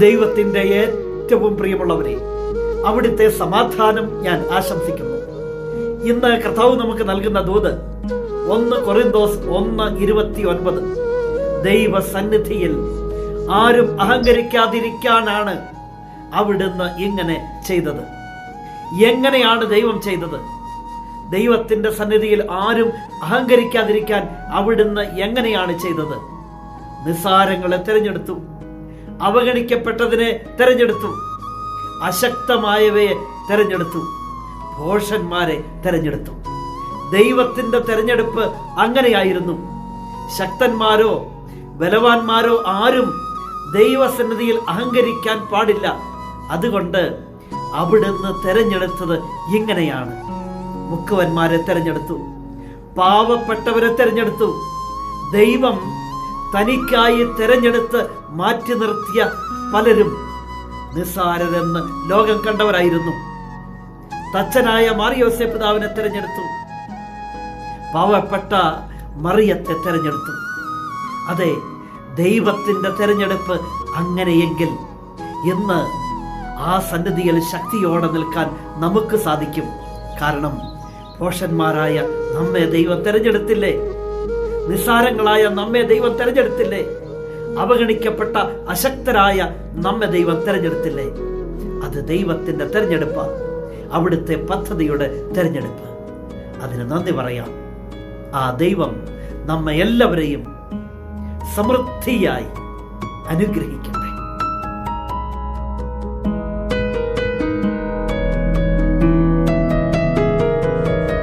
ദൈവത്തിൻ്റെ ഏറ്റവും പ്രിയമുള്ളവരെ, അവിടുത്തെ സമാധാനം ഞാൻ ആശംസിക്കുന്നു. ഇന്ന് കർത്താവ് നമുക്ക് നൽകുന്ന ദൂത് 1 കൊറിന്തോസ് 1:29. ദൈവസന്നിധിയിൽ ആരും അഹങ്കരിക്കാതിരിക്കാനാണ് അവിടുന്ന് ഇങ്ങനെ ചെയ്തത്. എങ്ങനെയാണ് ദൈവം ചെയ്തത്? ദൈവത്തിൻ്റെ സന്നിധിയിൽ ആരും അഹങ്കരിക്കാതിരിക്കാൻ അവിടുന്ന് എങ്ങനെയാണ് ചെയ്തത്? നിസ്സാരങ്ങളെ തിരഞ്ഞെടുത്തു, അവഗണിക്കപ്പെട്ടതിനെ തിരഞ്ഞെടുത്തു, അശക്തമായവയെ തിരഞ്ഞെടുത്തു, ഭോഷന്മാരെ തിരഞ്ഞെടുത്തു. ദൈവത്തിൻ്റെ തിരഞ്ഞെടുപ്പ് അങ്ങനെയായിരുന്നു. ശക്തന്മാരോ ബലവാന്മാരോ ആരും ദൈവസന്നിധിയിൽ അഹങ്കരിക്കാൻ പാടില്ല. അതുകൊണ്ട് അവിടുന്ന് തിരഞ്ഞെടുത്തത് ഇങ്ങനെയാണ്. മുക്കുവന്മാരെ തിരഞ്ഞെടുത്തു, പാവപ്പെട്ടവരെ തിരഞ്ഞെടുത്തു. ദൈവം തനിക്കായി തിരഞ്ഞെടുത്ത് മാറ്റി നിർത്തിയ പലരും നിസ്സാരരെന്ന് ലോകം കണ്ടവരായിരുന്നു. തച്ചനായ മാറിയോസേ പിതാവിനെ തിരഞ്ഞെടുത്തു, പാവപ്പെട്ട മറിയത്തെ തിരഞ്ഞെടുത്തു. അതെ, ദൈവത്തിൻ്റെ തിരഞ്ഞെടുപ്പ് അങ്ങനെയെങ്കിൽ ഇന്ന് ആ സന്നിധിയിൽ ശക്തിയോടെ നിൽക്കാൻ നമുക്ക് സാധിക്കും. കാരണം ഭോഷന്മാരായ നമ്മെ ദൈവം തിരഞ്ഞെടുത്തില്ലേ? നിസ്സാരങ്ങളായ നമ്മെ ദൈവം തിരഞ്ഞെടുത്തില്ലേ? അവഗണിക്കപ്പെട്ട അശക്തരായ നമ്മെ ദൈവം തിരഞ്ഞെടുത്തില്ലേ? അത് ദൈവത്തിൻ്റെ തിരഞ്ഞെടുപ്പാണ്, അവിടുത്തെ പദ്ധതിയുടെ തിരഞ്ഞെടുപ്പ്. അതിന് നന്ദി പറയാം. ആ ദൈവം നമ്മെ എല്ലാവരെയും സമൃദ്ധിയായി അനുഗ്രഹിക്കും.